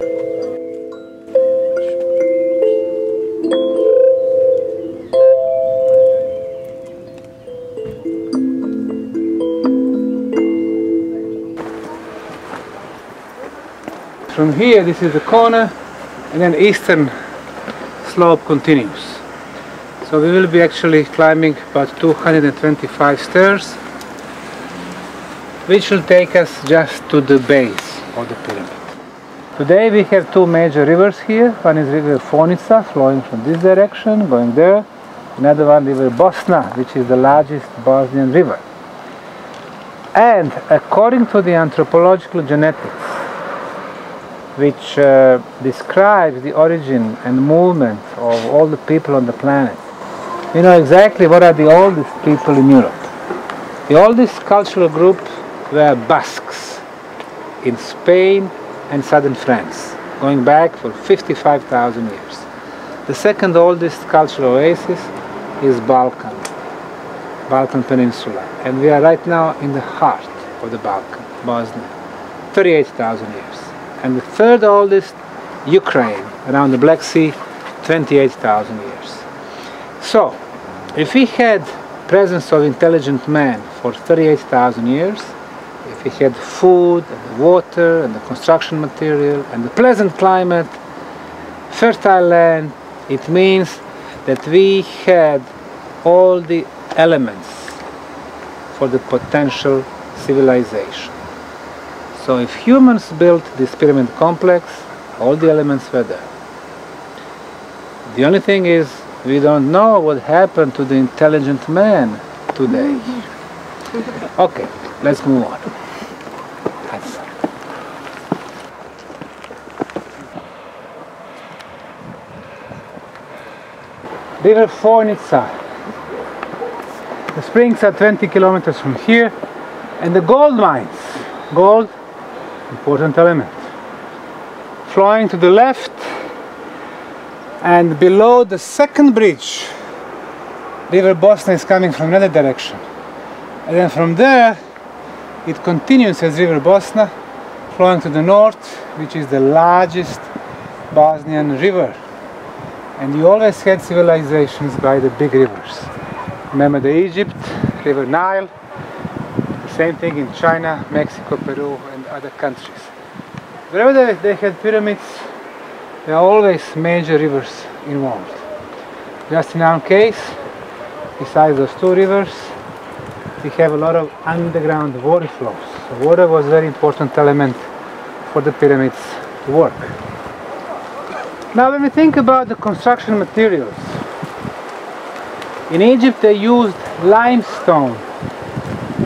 From here, this is the corner, and then eastern slope continues. So we will be actually climbing about 225 stairs, which will take us just to the base of the pyramid. Today we have two major rivers here. One is River Fonica, flowing from this direction, going there. Another one, River Bosna, which is the largest Bosnian river. And according to the anthropological genetics, which describes the origin and movement of all the people on the planet, we know exactly what are the oldest people in Europe. The oldest cultural group were Basques in Spain and southern France, going back for 55,000 years. The second oldest cultural oasis is Balkan Peninsula, and we are right now in the heart of the Balkan, Bosnia, 38,000 years. And the third oldest, Ukraine, around the Black Sea, 28,000 years. So, if we had presence of intelligent man for 38,000 years, if we had food and water and the construction material and the pleasant climate, fertile land, it means that we had all the elements for the potential civilization. So if humans built this pyramid complex, all the elements were there. The only thing is, we don't know what happened to the intelligent man today. Okay, let's move on. River Fonica. The springs are 20 kilometers from here, and the gold mines, gold, important element, flowing to the left, and below the second bridge, River Bosna is coming from another direction, and then from there it continues as River Bosna, flowing to the north, which is the largest Bosnian river. And you always had civilizations by the big rivers. Remember the Egypt, River Nile, the same thing in China, Mexico, Peru, and other countries. Wherever they had pyramids, there are always major rivers involved. Just in our case, besides those two rivers, we have a lot of underground water flows. So water was a very important element for the pyramids to work. Now when we think about the construction materials, in Egypt they used limestone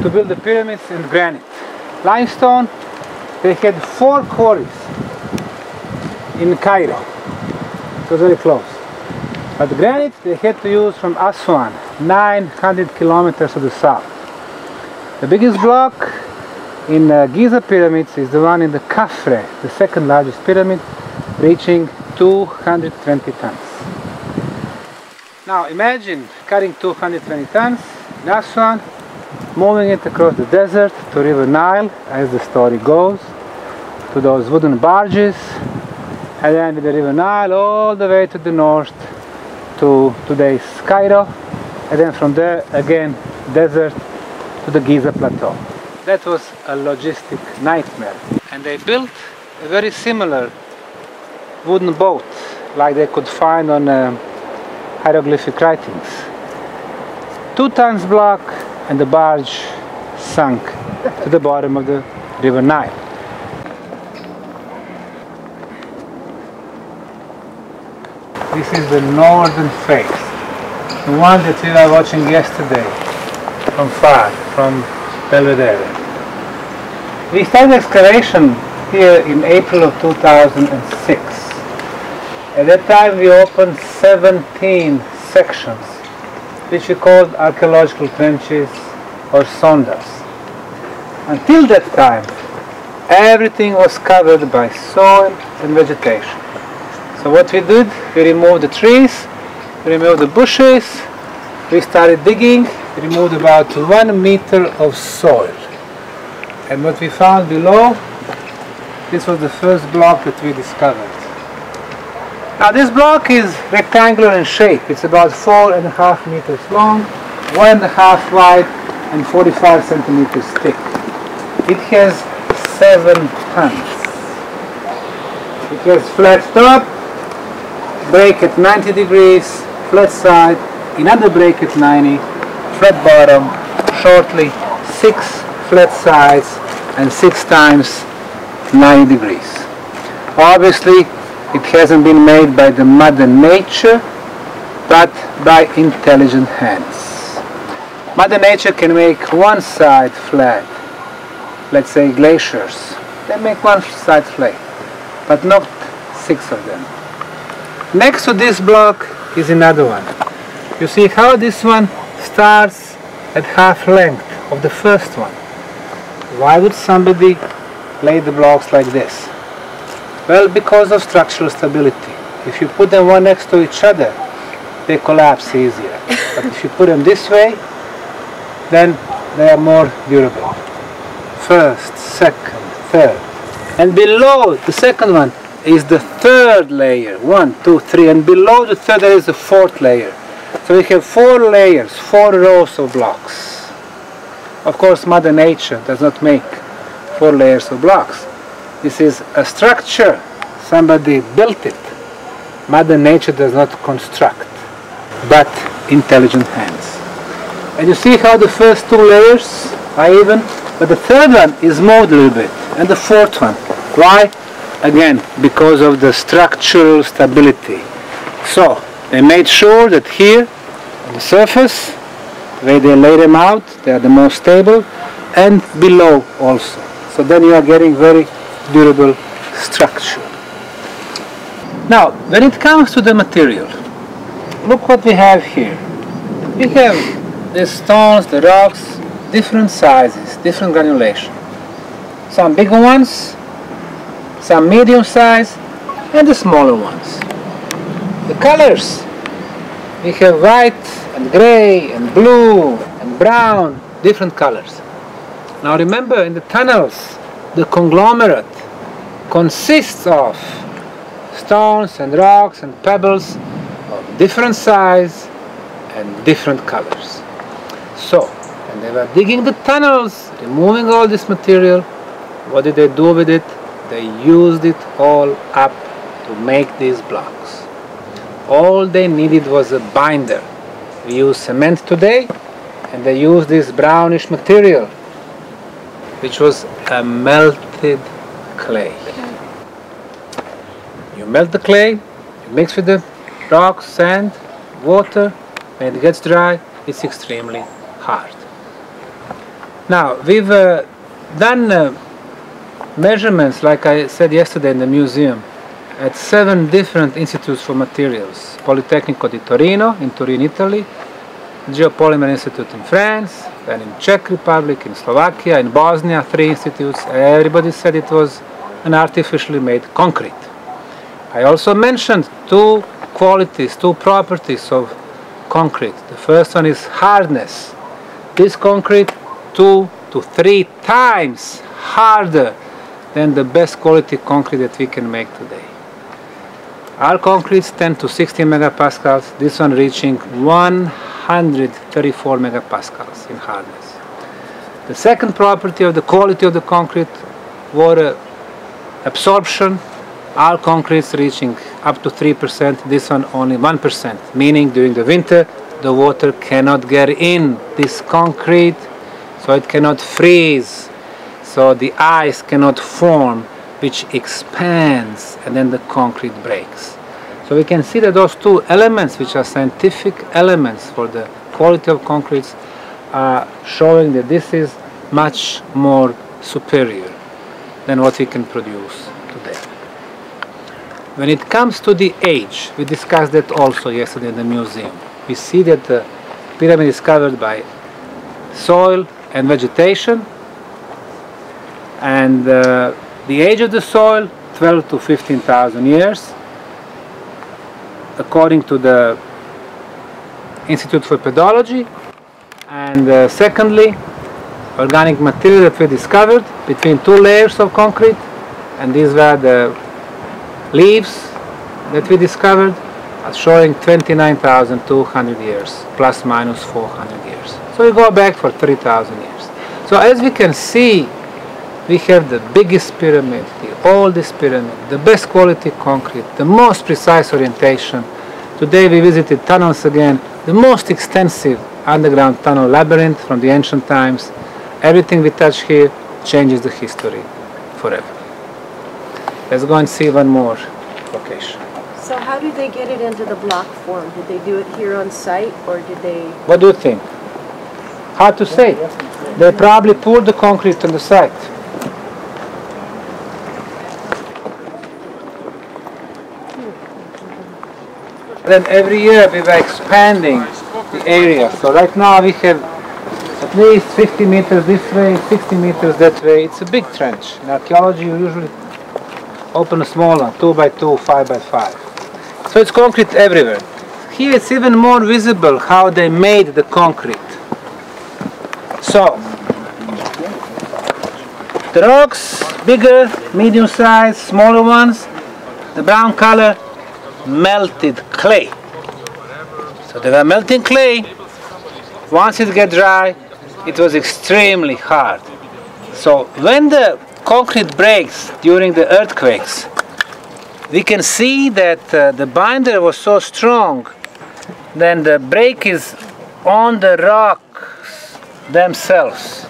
to build the pyramids and granite. Limestone, they had 4 quarries in Cairo. It was very close. But granite they had to use from Aswan, 900 kilometers to the south. The biggest block in Giza pyramids is the one in the Khafre, the second largest pyramid, reaching 220 tons. Now imagine carrying 220 tons in Aswan, moving it across the desert to River Nile, as the story goes, to those wooden barges, and then with the River Nile all the way to the north to today's Cairo, and then from there again desert to the Giza plateau. That was a logistic nightmare, and they built a very similar wooden boat like they could find on hieroglyphic writings. 2 tons block, and the barge sunk to the bottom of the River Nile. This is the northern face, the one that we were watching yesterday from far, from Belvedere. We started excavation here in April of 2006. At that time we opened 17 sections, which we called archaeological trenches or sondas. Until that time, everything was covered by soil and vegetation. So what we did, we removed the trees, we removed the bushes, we started digging, we removed about 1 meter of soil. And what we found below This was the first block that we discovered. Now this block is rectangular in shape. It's about 4.5 meters long, 1.5 wide, and 45 centimeters thick. It has 7 tons. It has flat top, break at 90 degrees, flat side, another break at 90, flat bottom, shortly 6 flat sides, and 6 times 90 degrees. Obviously, it hasn't been made by the Mother Nature, but by intelligent hands. Mother Nature can make one side flat. Let's say glaciers. They make one side flat, but not 6 of them. Next to this block is another one. You see how this one starts at half length of the first one. Why would somebody lay the blocks like this? Well, because of structural stability. If you put them one next to each other, they collapse easier. But if you put them this way, then they are more durable. First, second, third. And below the second one is the third layer. 1, 2, 3. And below the third there is the fourth layer. So we have 4 layers, 4 rows of blocks. Of course, Mother Nature does not make 4 layers of blocks. This is a structure. Somebody built it. Mother Nature does not construct, but intelligent hands. And you see how the first 2 layers are even, but the third one is moved a little bit, and the fourth one. Why? Again, because of the structural stability. So, they made sure that here, on the surface, where they lay them out, they are the most stable, and below also. So then you are getting very durable structure. Now, when it comes to the material, look what we have here. We have the stones, the rocks, different sizes, different granulation. Some bigger ones, some medium size, and the smaller ones. The colors, we have white and gray and blue and brown, different colors. Now remember, in the tunnels, the conglomerate consists of stones and rocks and pebbles of different size and different colors. So, when they were digging the tunnels, removing all this material, what did they do with it? They used it all up to make these blocks. All they needed was a binder. We use cement today, and they used this brownish material, which was a melted clay. You melt the clay, you mix with the rocks, sand, water. When it gets dry, it's extremely hard. Now, we've done measurements, like I said yesterday in the museum, at 7 different institutes for materials. Politecnico di Torino, in Turin, Italy, Geopolymer Institute in France, then in Czech Republic, in Slovakia, in Bosnia, 3 institutes. Everybody said it was an artificially made concrete. I also mentioned 2 qualities, 2 properties of concrete. The first one is hardness. This concrete 2 to 3 times harder than the best quality concrete that we can make today. Our concretes 10 to 16 megapascals, this one reaching 134 megapascals in hardness. The second property of the quality of the concrete, water absorption. Our concretes reaching up to 3%, this one only 1%, meaning during the winter the water cannot get in this concrete, so it cannot freeze, so the ice cannot form, which expands and then the concrete breaks. So we can see that those 2 elements, which are scientific elements for the quality of concretes, are showing that this is much more superior than what we can produce today. When it comes to the age, we discussed that also yesterday in the museum. We see that the pyramid is covered by soil and vegetation, and the age of the soil, 12 to 15,000 years, according to the Institute for Pedology. And secondly, organic material that we discovered between 2 layers of concrete, and these were the leaves that we discovered, showing 29,200 years, plus minus 400 years. So we go back for 3,000 years. So as we can see, we have the biggest pyramid, the oldest pyramid, the best quality concrete, the most precise orientation. Today we visited tunnels again, the most extensive underground tunnel labyrinth from the ancient times. Everything we touch here changes the history forever. Let's go and see one more location. So how did they get it into the block form? Did they do it here on site, or did they... What do you think? Hard to say. They probably poured the concrete on the site. Then every year we were expanding the area. So right now we have at least 50 meters this way, 60 meters that way. It's a big trench. In archaeology you usually open a small one, 2 by 2, 5 by 5. So it's concrete everywhere. Here it's even more visible how they made the concrete. So the rocks, bigger, medium size, smaller ones, the brown color, melted clay. So they were melting clay. Once it get dry, it was extremely hard. So when the concrete breaks during the earthquakes, we can see that the binder was so strong, then the break is on the rocks themselves.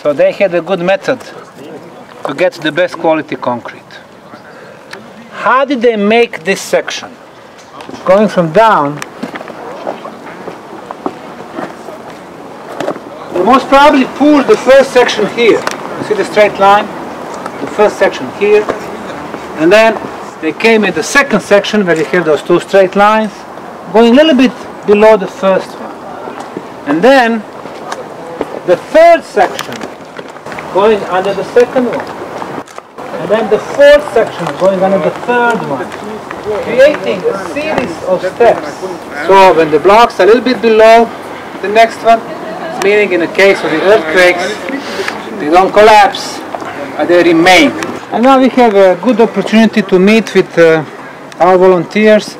So they had a good method to get the best quality concrete. How did they make this section? Going from down, they most probably poured the first section here. You see the straight line? The first section here. And then they came in the second section where you have those two straight lines, going a little bit below the first one. And then the third section going under the second one. And then the fourth section going under the third one, creating a series of steps. So when the blocks are a little bit below the next one, meaning in the case of the earthquakes, they don't collapse, but they remain. And now we have a good opportunity to meet with our volunteers.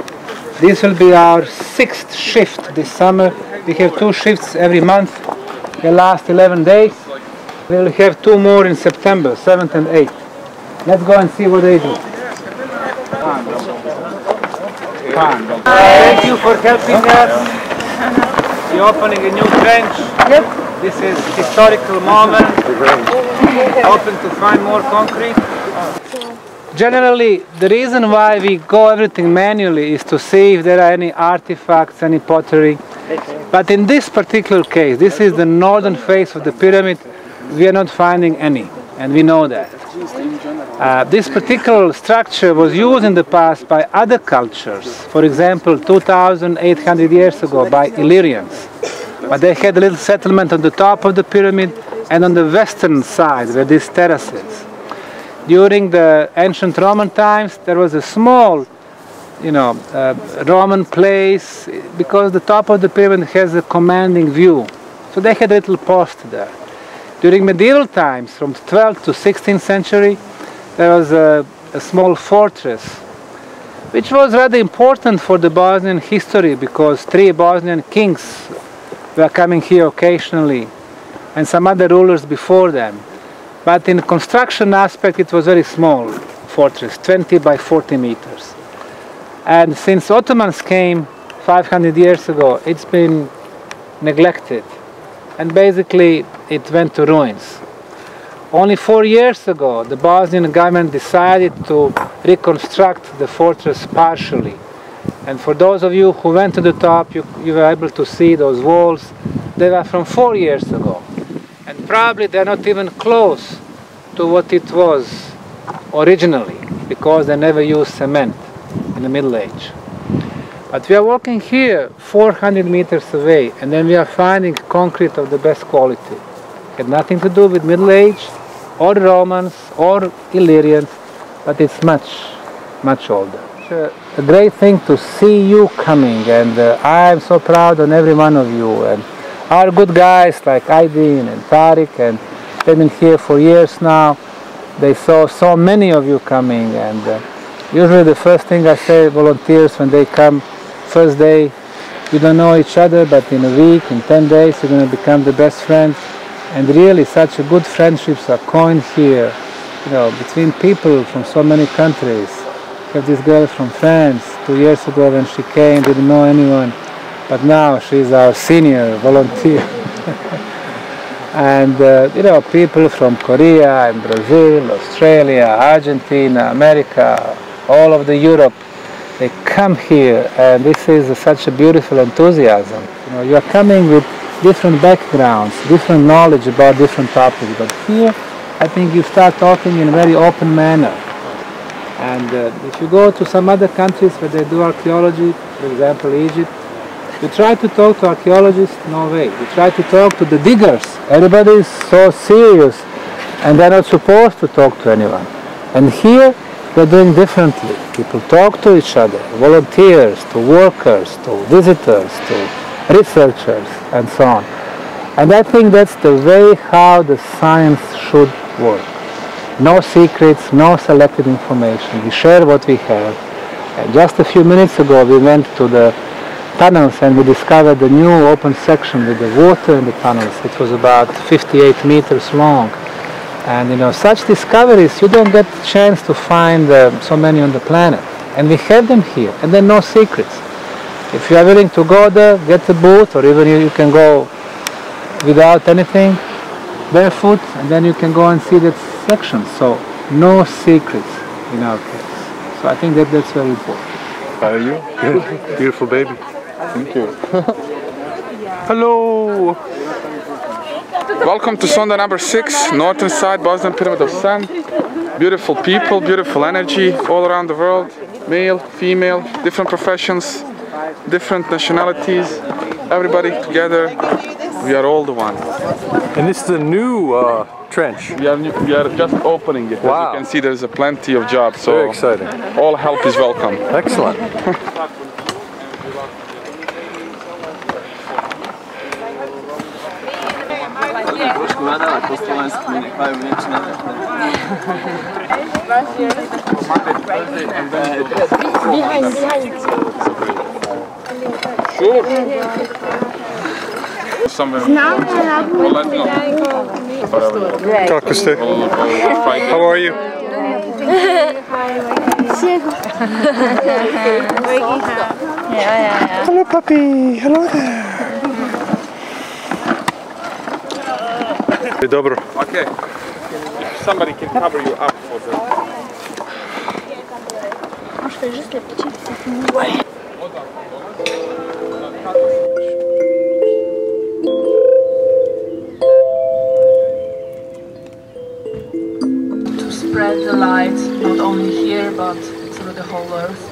This will be our 6th shift this summer. We have 2 shifts every month. They last 11 days. We will have 2 more in September, 7th and 8th. Let's go and see what they do. Thank you for helping us. You're opening a new trench. Yep. This is a historical moment. Hoping to find more concrete. Generally, the reason why we go everything manually is to see if there are any artifacts, any pottery. But in this particular case, this is the northern face of the pyramid, we are not finding any, and we know that. This particular structure was used in the past by other cultures, for example 2,800 years ago by Illyrians. But they had a little settlement on the top of the pyramid and on the western side where this terrace is. During the ancient Roman times there was a small Roman place because the top of the pyramid has a commanding view. So they had a little post there. During medieval times, from 12th to 16th century, there was a small fortress, which was rather important for the Bosnian history because 3 Bosnian kings were coming here occasionally and some other rulers before them. But in the construction aspect, it was a very small fortress, 20 by 40 meters. And since Ottomans came 500 years ago, it's been neglected. And basically, it went to ruins. Only 4 years ago, the Bosnian government decided to reconstruct the fortress partially. And for those of you who went to the top, you were able to see those walls. They were from 4 years ago. And probably they're not even close to what it was originally, because they never used cement in the Middle Age. But we are walking here 400 meters away, and then we are finding concrete of the best quality. It had nothing to do with Middle Age, or Romans, or Illyrians, but it's much, much older. It's a great thing to see you coming, and I am so proud on every one of you. And our good guys like Aydin and Tariq, and they've been here for years now. they saw so many of you coming, and usually the first thing I say, volunteers, when they come, first day, you don't know each other, but in a week, in 10 days, you're going to become the best friends. And really, such a good friendships are coined here, you know, between people from so many countries. We have this girl from France, 2 years ago when she came, didn't know anyone, but now she's our senior volunteer. And, you know, people from Korea and Brazil, Australia, Argentina, America, all of the Europe, they come here, and this is such a beautiful enthusiasm. You know, you are coming with different backgrounds, different knowledge about different topics, but here I think you start talking in a very open manner. And if you go to some other countries where they do archaeology, for example Egypt, you try to talk to archaeologists, no way. You try to talk to the diggers. Everybody is so serious, and they're not supposed to talk to anyone. And here they're doing differently. People talk to each other, volunteers, to workers, to visitors, to researchers, and so on. And I think that's the way how the science should work. No secrets, no selected information. We share what we have. And just a few minutes ago we went to the tunnels and we discovered a new open section with the water in the tunnels. It was about 58 meters long. And you know, such discoveries, you don't get the chance to find so many on the planet. And we have them here, and there are no secrets. If you are willing to go there, get a boot, or even you can go without anything, barefoot, and then you can go and see that section. So no secrets in our case. So I think that that's very important. How are you? Good. Beautiful baby. Thank you. Hello. Welcome to Sonda number 6, northern side, Bosnian Pyramid of Sand. Beautiful people, beautiful energy all around the world. Male, female, different professions, different nationalities. Everybody together. We are all the one. And this is a new trench. We are just opening it. Wow. As you can see, there's plenty of jobs. So very exciting. All help is welcome. Excellent. Kako ste? How are you? Hello puppy, hello there. Dobro. Okay. If somebody can cover you up for the... To spread the light, not only here, but through the whole earth.